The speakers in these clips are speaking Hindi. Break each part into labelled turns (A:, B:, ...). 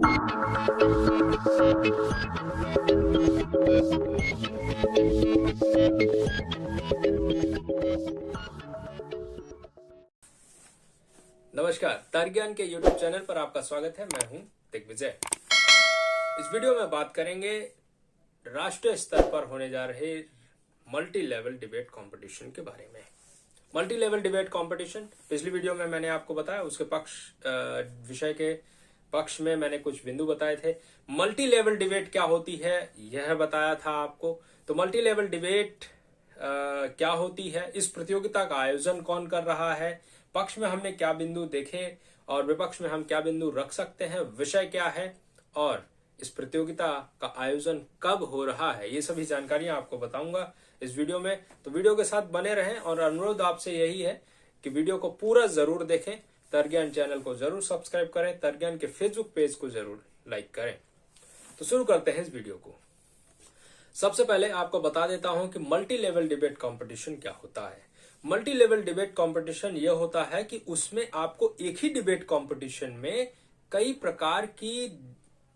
A: नमस्कार, तर्क ज्ञान के YouTube चैनल पर आपका स्वागत है। मैं हूं दिग्विजय। इस वीडियो में बात करेंगे राष्ट्रीय स्तर पर होने जा रहे मल्टी लेवल डिबेट कंपटीशन के बारे में। मल्टी लेवल डिबेट कंपटीशन पिछली वीडियो में मैंने आपको बताया, उसके विषय के पक्ष में मैंने कुछ बिंदु बताए थे। मल्टी लेवल डिबेट क्या होती है यह बताया था आपको। तो मल्टी लेवल डिबेट क्या होती है, इस प्रतियोगिता का आयोजन कौन कर रहा है, पक्ष में हमने क्या बिंदु देखे और विपक्ष में हम क्या बिंदु रख सकते हैं, विषय क्या है और इस प्रतियोगिता का आयोजन कब हो रहा है, ये सभी जानकारियां आपको बताऊंगा इस वीडियो में। तो वीडियो के साथ बने रहें और अनुरोध आपसे यही है कि वीडियो को पूरा जरूर देखें, तर्क ज्ञान चैनल को जरूर सब्सक्राइब करें, तर्क ज्ञान के फेसबुक पेज को जरूर लाइक करें। तो शुरू करते हैं इस वीडियो को। सबसे पहले आपको बता देता हूं कि मल्टी लेवल डिबेट कंपटीशन क्या होता है। मल्टी लेवल डिबेट कंपटीशन यह होता है कि उसमें आपको एक ही डिबेट कंपटीशन में कई प्रकार की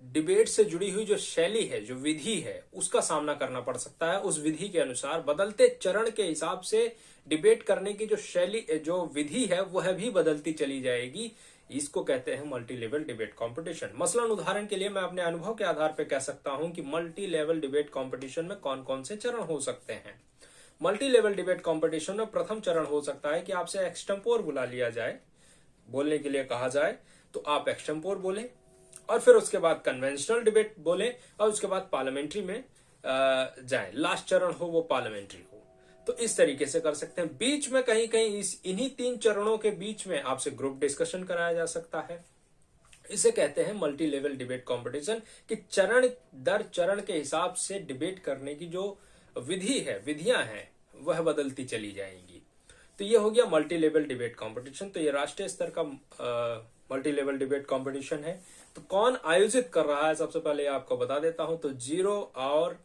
A: डिबेट से जुड़ी हुई जो शैली है, जो विधि है, उसका सामना करना पड़ सकता है। उस विधि के अनुसार बदलते चरण के हिसाब से डिबेट करने की जो शैली, जो विधि है, वह भी बदलती चली जाएगी। इसको कहते हैं मल्टी लेवल डिबेट कंपटीशन। मसलन उदाहरण के लिए मैं अपने अनुभव के आधार पर कह सकता हूं कि मल्टी लेवल डिबेट कंपटीशन में कौन कौन से चरण हो सकते हैं। मल्टी लेवल डिबेट कंपटीशन में प्रथम चरण हो सकता है कि आपसे एक्सटेम्पोर बुला लिया जाए, बोलने के लिए कहा जाए, तो आप एक्सटेम्पोर बोलें और फिर उसके बाद कन्वेंशनल डिबेट बोलें और उसके बाद पार्लियामेंट्री में जाएं। लास्ट चरण हो वो पार्लियामेंट्री हो। तो इस तरीके से कर सकते हैं। बीच में कहीं कहीं इन्हीं 3 चरणों के बीच में आपसे ग्रुप डिस्कशन कराया जा सकता है। इसे कहते हैं मल्टी लेवल डिबेट कंपटीशन कि चरण दर चरण के हिसाब से डिबेट करने की जो विधि है, विधियां हैं, वह बदलती चली जाएंगी। तो ये हो गया मल्टी लेवल डिबेट कंपटीशन। तो ये राष्ट्रीय स्तर का मल्टी लेवल डिबेट कंपटीशन है। तो कौन आयोजित कर रहा है, सबसे पहले आपको बता देता हूं। तो zero hour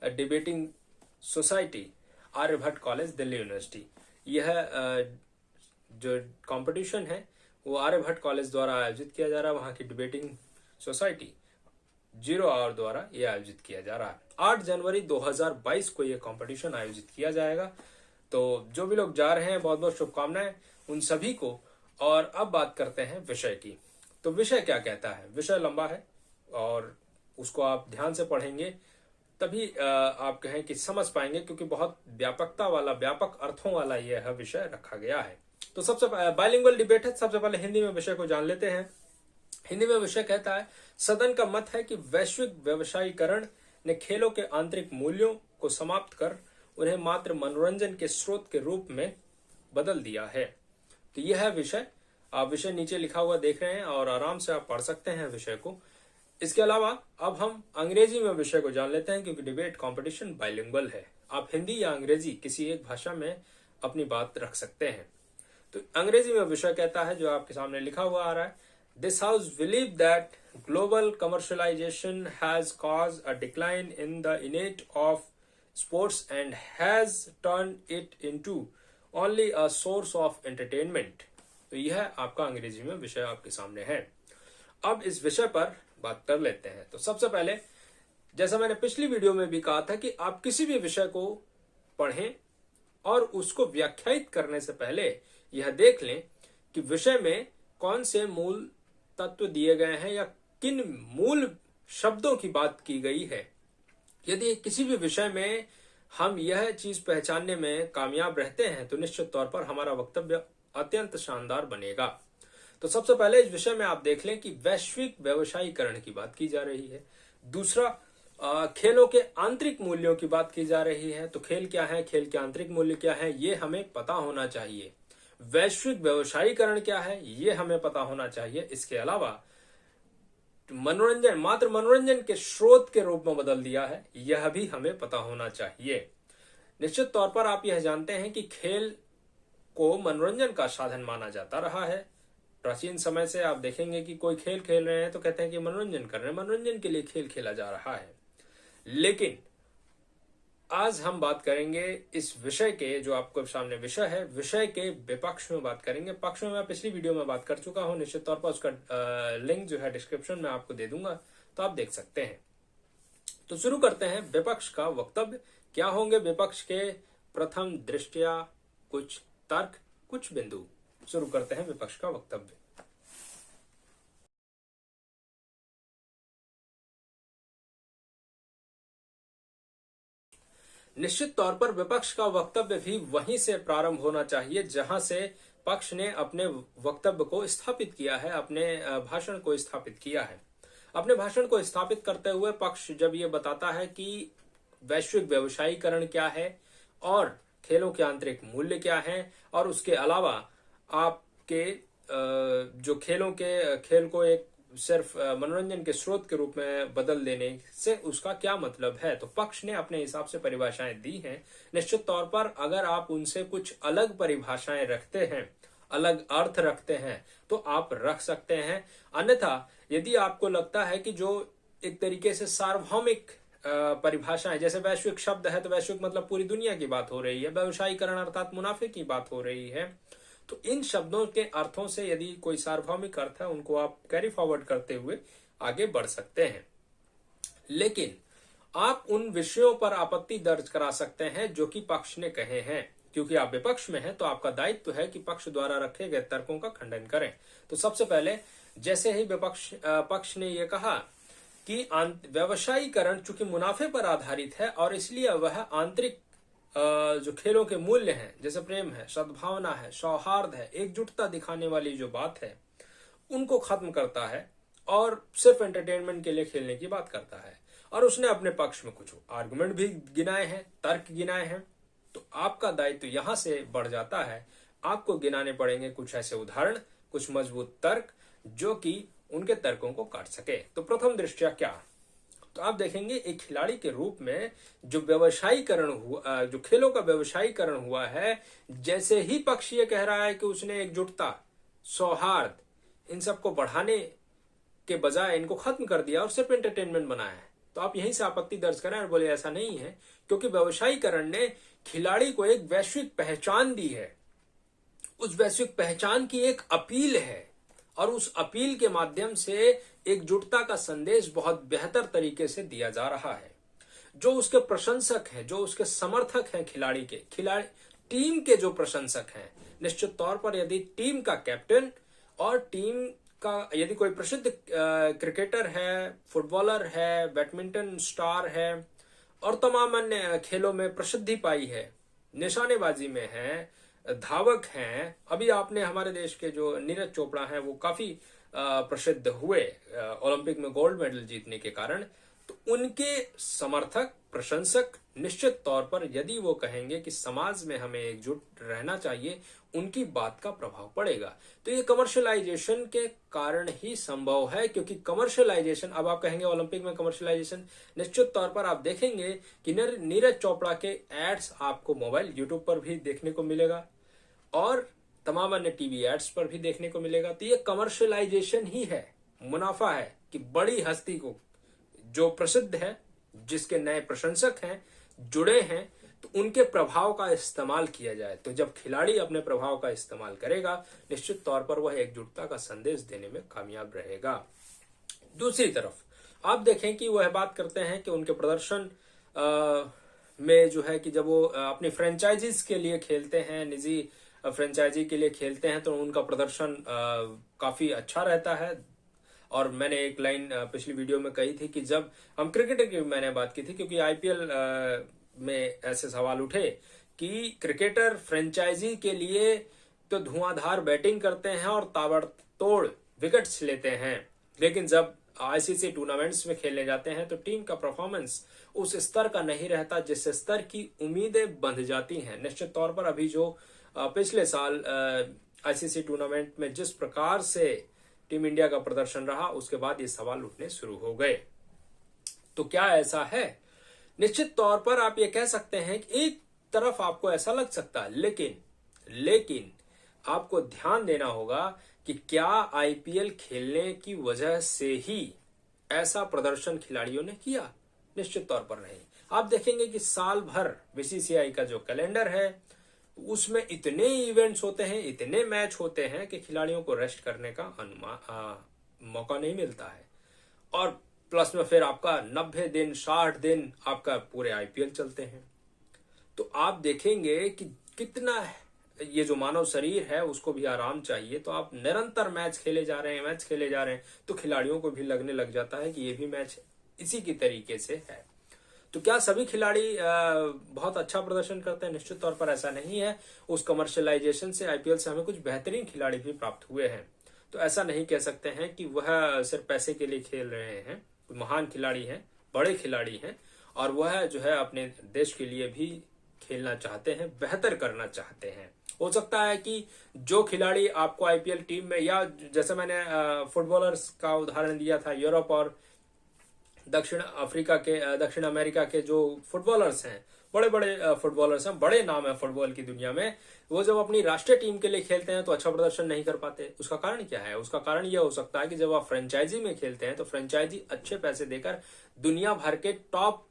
A: debating society, Aryabhatta college, Delhi university, यह जो कंपटीशन है वो आर्यभट्ट कॉलेज द्वारा आयोजित किया जा रहा है। वहां की डिबेटिंग सोसाइटी जीरो आवर द्वारा यह आयोजित किया जा रहा है। 8 जनवरी 2022 को यह कंपटीशन आयोजित किया जाएगा। तो जो भी लोग जा रहे हैं, बहुत बहुत शुभकामनाएं उन सभी को। और अब बात करते हैं विषय की। तो विषय क्या कहता है। विषय लंबा है और उसको आप ध्यान से पढ़ेंगे तभी आप कहें कि समझ पाएंगे, क्योंकि बहुत व्यापकता वाला, व्यापक अर्थों वाला यह विषय रखा गया है। तो सबसे बाइलिंगुअल डिबेट है। सबसे पहले हिंदी में विषय को जान लेते हैं। हिंदी में विषय कहता है, सदन का मत है कि वैश्विक व्यवसायीकरण ने खेलों के आंतरिक मूल्यों को समाप्त कर उन्हें मात्र मनोरंजन के स्रोत के रूप में बदल दिया है। तो यह है विषय। आप विषय नीचे लिखा हुआ देख रहे हैं और आराम से आप पढ़ सकते हैं विषय को। इसके अलावा अब हम अंग्रेजी में विषय को जान लेते हैं, क्योंकि डिबेट कॉम्पिटिशन बाइलिंगुअल है। आप हिंदी या अंग्रेजी किसी एक भाषा में अपनी बात रख सकते हैं। तो अंग्रेजी में विषय कहता है, जो आपके सामने लिखा हुआ आ रहा है, This house believe that global commercialization has caused a decline in the innate of sports and has turned it into only a source of entertainment। तो यह आपका अंग्रेजी में विषय आपके सामने है। अब इस विषय पर बात कर लेते हैं। तो सबसे पहले, जैसा मैंने पिछली वीडियो में भी कहा था कि आप किसी भी विषय को पढ़ें और उसको व्याख्यायित करने से पहले यह देख लें कि विषय में कौन से मूल तत्व दिए गए हैं या किन मूल शब्दों की बात की गई है। यदि किसी भी विषय में हम यह चीज पहचानने में कामयाब रहते हैं तो निश्चित तौर पर हमारा वक्तव्य अत्यंत शानदार बनेगा। तो सबसे पहले इस विषय में आप देख लें कि वैश्विक व्यवसायीकरण की बात की जा रही है। दूसरा, खेलों के आंतरिक मूल्यों की बात की जा रही है। तो खेल क्या है, खेल के आंतरिक मूल्य क्या है, ये हमें पता होना चाहिए। वैश्विक व्यवसायीकरण क्या है, ये हमें पता होना चाहिए। इसके अलावा मनोरंजन, मात्र मनोरंजन के स्रोत के रूप में बदल दिया है, यह भी हमें पता होना चाहिए। निश्चित तौर पर आप यह जानते हैं कि खेल को मनोरंजन का साधन माना जाता रहा है। प्राचीन समय से आप देखेंगे कि कोई खेल खेल रहे हैं तो कहते हैं कि मनोरंजन कर रहे हैं, मनोरंजन के लिए खेल खेला जा रहा है। लेकिन आज हम बात करेंगे इस विषय के, जो आपको सामने विषय है, विषय के विपक्ष में बात करेंगे। पक्ष में मैं पिछली वीडियो में बात कर चुका हूं, निश्चित तौर पर उसका लिंक जो है डिस्क्रिप्शन में आपको दे दूंगा, तो आप देख सकते हैं। तो शुरू करते हैं। विपक्ष का वक्तव्य क्या होंगे, विपक्ष के प्रथम दृष्टया कुछ तर्क, कुछ बिंदु। शुरू करते हैं विपक्ष का वक्तव्य। निश्चित तौर पर विपक्ष का वक्तव्य भी वहीं से प्रारंभ होना चाहिए जहां से पक्ष ने अपने वक्तव्य को स्थापित किया है, अपने भाषण को स्थापित किया है। अपने भाषण को स्थापित करते हुए पक्ष जब ये बताता है कि वैश्विक व्यवसायीकरण क्या है और खेलों के आंतरिक मूल्य क्या है, और उसके अलावा आपके जो खेल को एक सिर्फ मनोरंजन के स्रोत के रूप में बदल देने से उसका क्या मतलब है, तो पक्ष ने अपने हिसाब से परिभाषाएं दी हैं। निश्चित तौर पर अगर आप उनसे कुछ अलग परिभाषाएं रखते हैं, अलग अर्थ रखते हैं, तो आप रख सकते हैं। अन्यथा यदि आपको लगता है कि जो एक तरीके से सार्वभौमिक परिभाषाएं, जैसे वैश्विक शब्द है तो वैश्विक मतलब पूरी दुनिया की बात हो रही है, व्यवसायीकरण अर्थात मुनाफे की बात हो रही है, तो इन शब्दों के अर्थों से यदि कोई सार्वभौमिक अर्थ है उनको आप कैरी फॉरवर्ड करते हुए आगे बढ़ सकते हैं। लेकिन आप उन विषयों पर आपत्ति दर्ज करा सकते हैं जो कि पक्ष ने कहे हैं, क्योंकि आप विपक्ष में हैं तो आपका दायित्व है कि पक्ष द्वारा रखे गए तर्कों का खंडन करें। तो सबसे पहले जैसे ही पक्ष ने यह कहा कि व्यवसायीकरण चूंकि मुनाफे पर आधारित है और इसलिए वह आंतरिक जो खेलों के मूल्य हैं, जैसे प्रेम है, सद्भावना है, सौहार्द है, एकजुटता दिखाने वाली जो बात है, उनको खत्म करता है और सिर्फ एंटरटेनमेंट के लिए खेलने की बात करता है। और उसने अपने पक्ष में कुछ आर्गुमेंट भी गिनाए हैं, तर्क गिनाए हैं। तो आपका दायित्व यहां से बढ़ जाता है, आपको गिनाने पड़ेंगे कुछ ऐसे उदाहरण, कुछ मजबूत तर्क जो कि उनके तर्कों को काट सके। तो प्रथम दृष्टया क्या, तो आप देखेंगे एक खिलाड़ी के रूप में जो व्यवसायीकरण हुआ, जो खेलों का व्यवसायीकरण हुआ है, जैसे ही पक्ष ये कह रहा है कि उसने एकजुटता, सौहार्द, इन सबको बढ़ाने के बजाय इनको खत्म कर दिया और सिर्फ एंटरटेनमेंट बनाया है, तो आप यहीं से आपत्ति दर्ज करें और बोले ऐसा नहीं है, क्योंकि व्यवसायीकरण ने खिलाड़ी को एक वैश्विक पहचान दी है। उस वैश्विक पहचान की एक अपील है और उस अपील के माध्यम से एकजुटता का संदेश बहुत बेहतर तरीके से दिया जा रहा है। जो उसके प्रशंसक हैं, जो उसके समर्थक हैं, खिलाड़ी टीम के जो प्रशंसक हैं, निश्चित तौर पर यदि टीम का कैप्टन और टीम का यदि कोई प्रसिद्ध क्रिकेटर है, फुटबॉलर है, बैडमिंटन स्टार है और तमाम अन्य खेलों में प्रसिद्धि पाई है, निशानेबाजी में है, धावक हैं, अभी आपने हमारे देश के जो नीरज चोपड़ा हैं वो काफी प्रसिद्ध हुए ओलंपिक में गोल्ड मेडल जीतने के कारण, तो उनके समर्थक, प्रशंसक निश्चित तौर पर यदि वो कहेंगे कि समाज में हमें एकजुट रहना चाहिए, उनकी बात का प्रभाव पड़ेगा। तो ये कमर्शियलाइजेशन के कारण ही संभव है, क्योंकि कमर्शियलाइजेशन, अब आप कहेंगे ओलंपिक में कमर्शियलाइजेशन, निश्चित तौर पर आप देखेंगे कि नीरज चोपड़ा के एड्स आपको मोबाइल, यूट्यूब पर भी देखने को मिलेगा और तमाम अन्य टीवी एड्स पर भी देखने को मिलेगा। तो ये कमर्शियलाइजेशन ही है, मुनाफा है कि बड़ी हस्ती को जो प्रसिद्ध है, जिसके नए प्रशंसक हैं, जुड़े हैं, तो उनके प्रभाव का इस्तेमाल किया जाए। तो जब खिलाड़ी अपने प्रभाव का इस्तेमाल करेगा, निश्चित तौर पर वह एकजुटता का संदेश देने में कामयाब रहेगा। दूसरी तरफ आप देखें कि वह बात करते हैं कि उनके प्रदर्शन में जो है कि जब वो अपनी फ्रेंचाइजीज के लिए खेलते हैं, निजी फ्रेंचाइजी के लिए खेलते हैं, तो उनका प्रदर्शन काफी अच्छा रहता है। और मैंने एक लाइन पिछली वीडियो में कही थी कि जब हम क्रिकेटर की मैंने बात की थी, क्योंकि आईपीएल में ऐसे सवाल उठे कि क्रिकेटर फ्रेंचाइजी के लिए तो धुआंधार बैटिंग करते हैं और ताबड़तोड़ विकेट्स लेते हैं, लेकिन जब आईसीसी टूर्नामेंट्स में खेलने जाते हैं तो टीम का परफॉर्मेंस उस स्तर का नहीं रहता जिस स्तर की उम्मीदें बंध जाती हैं। निश्चित तौर पर अभी जो पिछले साल आईसीसी टूर्नामेंट में जिस प्रकार से टीम इंडिया का प्रदर्शन रहा, उसके बाद ये सवाल उठने शुरू हो गए। तो क्या ऐसा है? निश्चित तौर पर आप ये कह सकते हैं कि एक तरफ आपको ऐसा लग सकता है, लेकिन आपको ध्यान देना होगा कि क्या आईपीएल खेलने की वजह से ही ऐसा प्रदर्शन खिलाड़ियों ने किया? निश्चित तौर पर नहीं। आप देखेंगे कि साल भर बीसीसीआई का जो कैलेंडर है उसमें इतने इवेंट्स होते हैं, इतने मैच होते हैं कि खिलाड़ियों को रेस्ट करने का मौका नहीं मिलता है। और प्लस में फिर आपका 90 दिन 60 दिन आपका पूरे आईपीएल चलते हैं। तो आप देखेंगे कि कितना ये जो मानव शरीर है उसको भी आराम चाहिए। तो आप निरंतर मैच खेले जा रहे हैं, तो खिलाड़ियों को भी लगने लग जाता है कि ये भी मैच इसी की तरीके से है। तो क्या सभी खिलाड़ी बहुत अच्छा प्रदर्शन करते हैं? निश्चित तौर पर ऐसा नहीं है। उस कमर्शियलाइजेशन से, आईपीएल से हमें कुछ बेहतरीन खिलाड़ी भी प्राप्त हुए हैं। तो ऐसा नहीं कह सकते हैं कि वह सिर्फ पैसे के लिए खेल रहे हैं। महान खिलाड़ी हैं, बड़े खिलाड़ी हैं, और वह जो है अपने देश के लिए भी खेलना चाहते हैं, बेहतर करना चाहते हैं। हो सकता है कि जो खिलाड़ी आपको आईपीएल टीम में, या जैसे मैंने फुटबॉलर्स का उदाहरण दिया था, यूरोप और दक्षिण अमेरिका के जो फुटबॉलर्स हैं, बड़े बड़े फुटबॉलर्स हैं, बड़े नाम है फुटबॉल की दुनिया में, वो जब अपनी राष्ट्रीय टीम के लिए खेलते हैं तो अच्छा प्रदर्शन नहीं कर पाते। उसका कारण क्या है? उसका कारण यह हो सकता है कि जब आप फ्रेंचाइजी में खेलते हैं तो फ्रेंचाइजी अच्छे पैसे देकर दुनिया भर के टॉप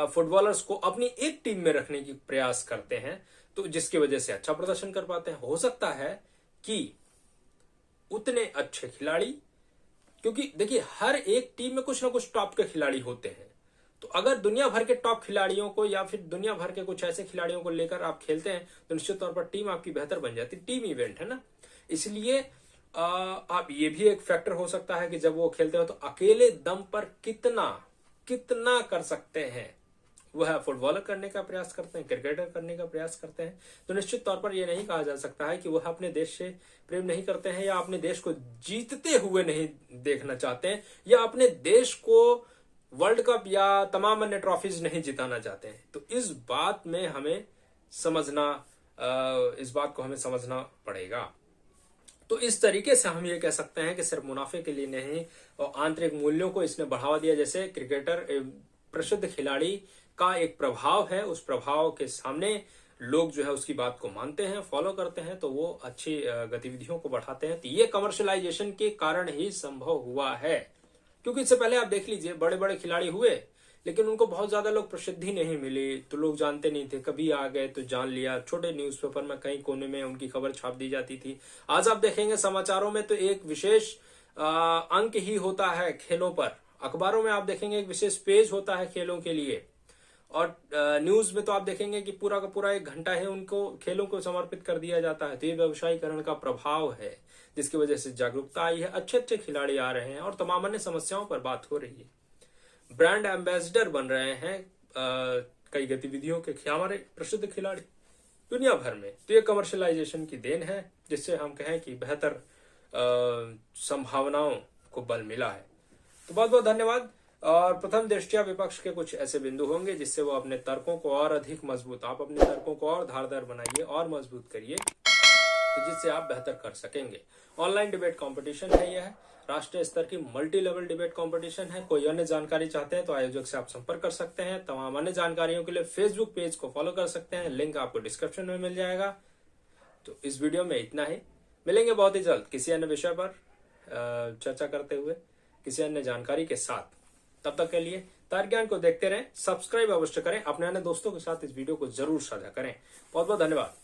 A: फुटबॉलर्स को अपनी एक टीम में रखने की प्रयास करते हैं, तो जिसकी वजह से अच्छा प्रदर्शन कर पाते हैं। हो सकता है कि उतने अच्छे खिलाड़ी, क्योंकि देखिए हर एक टीम में कुछ ना कुछ टॉप के खिलाड़ी होते हैं, तो अगर दुनिया भर के टॉप खिलाड़ियों को या फिर दुनिया भर के कुछ ऐसे खिलाड़ियों को लेकर आप खेलते हैं तो निश्चित तौर पर टीम आपकी बेहतर बन जाती है। टीम इवेंट है ना, इसलिए आप ये भी एक फैक्टर हो सकता है कि जब वो खेलते हो तो अकेले दम पर कितना कर सकते हैं वह फुटबॉलर करने का प्रयास करते हैं, क्रिकेटर करने का प्रयास करते हैं। तो निश्चित तौर पर यह नहीं कहा जा सकता है कि वह अपने देश से प्रेम नहीं करते हैं, या अपने देश को जीतते हुए नहीं देखना चाहते हैं, या अपने देश को वर्ल्ड कप या तमाम अन्य ट्रॉफीज नहीं जिताना चाहते हैं। तो इस बात को हमें समझना पड़ेगा। तो इस तरीके से हम ये कह सकते हैं कि सिर्फ मुनाफे के लिए नहीं और आंतरिक मूल्यों को इसने बढ़ावा दिया। जैसे क्रिकेटर प्रसिद्ध खिलाड़ी का एक प्रभाव है, उस प्रभाव के सामने लोग जो है उसकी बात को मानते हैं, फॉलो करते हैं, तो वो अच्छी गतिविधियों को बढ़ाते हैं। तो ये कमर्शियलाइजेशन के कारण ही संभव हुआ है, क्योंकि इससे पहले आप देख लीजिए बड़े बड़े खिलाड़ी हुए लेकिन उनको बहुत ज्यादा लोग प्रसिद्धि नहीं मिली, तो लोग जानते नहीं थे। कभी आ गए तो जान लिया, छोटे न्यूज़पेपर में कहीं कोने में उनकी खबर छाप दी जाती थी। आज आप देखेंगे समाचारों में तो एक विशेष अंक ही होता है खेलों पर, अखबारों में आप देखेंगे एक विशेष पेज होता है खेलों के लिए, और न्यूज में तो आप देखेंगे कि पूरा का पूरा 1 घंटा है उनको खेलों को समर्पित कर दिया जाता है। तो ये व्यवसायीकरण का प्रभाव है, जिसकी वजह से जागरूकता आई है, अच्छे अच्छे खिलाड़ी आ रहे हैं और तमाम अन्य समस्याओं पर बात हो रही है। ब्रांड एम्बेसडर बन रहे हैं कई गतिविधियों के हमारे प्रसिद्ध खिलाड़ी दुनिया भर में। तो ये कमर्शियलाइजेशन की देन है, जिससे हम कहें कि बेहतर संभावनाओं को बल मिला है। तो बहुत बहुत धन्यवाद। और प्रथम दृष्टया विपक्ष के कुछ ऐसे बिंदु होंगे जिससे वो अपने तर्कों को और अधिक मजबूत, आप अपने तर्कों को और धारदार बनाइए और मजबूत करिए, तो जिससे आप बेहतर कर सकेंगे। ऑनलाइन डिबेट कंपटीशन है, यह राष्ट्रीय स्तर की मल्टी लेवल डिबेट कंपटीशन है। कोई अन्य जानकारी चाहते हैं तो आयोजक से आप संपर्क कर सकते हैं। तमाम अन्य जानकारियों के लिए फेसबुक पेज को फॉलो कर सकते हैं, लिंक आपको डिस्क्रिप्शन में मिल जाएगा। तो इस वीडियो में इतना ही, मिलेंगे बहुत ही जल्द किसी अन्य विषय पर चर्चा करते हुए, किसी अन्य जानकारी के साथ। तब तक के लिए तर्क ज्ञान को देखते रहें, सब्सक्राइब अवश्य करें, अपने अन्य दोस्तों के साथ इस वीडियो को जरूर साझा करें। बहुत बहुत धन्यवाद।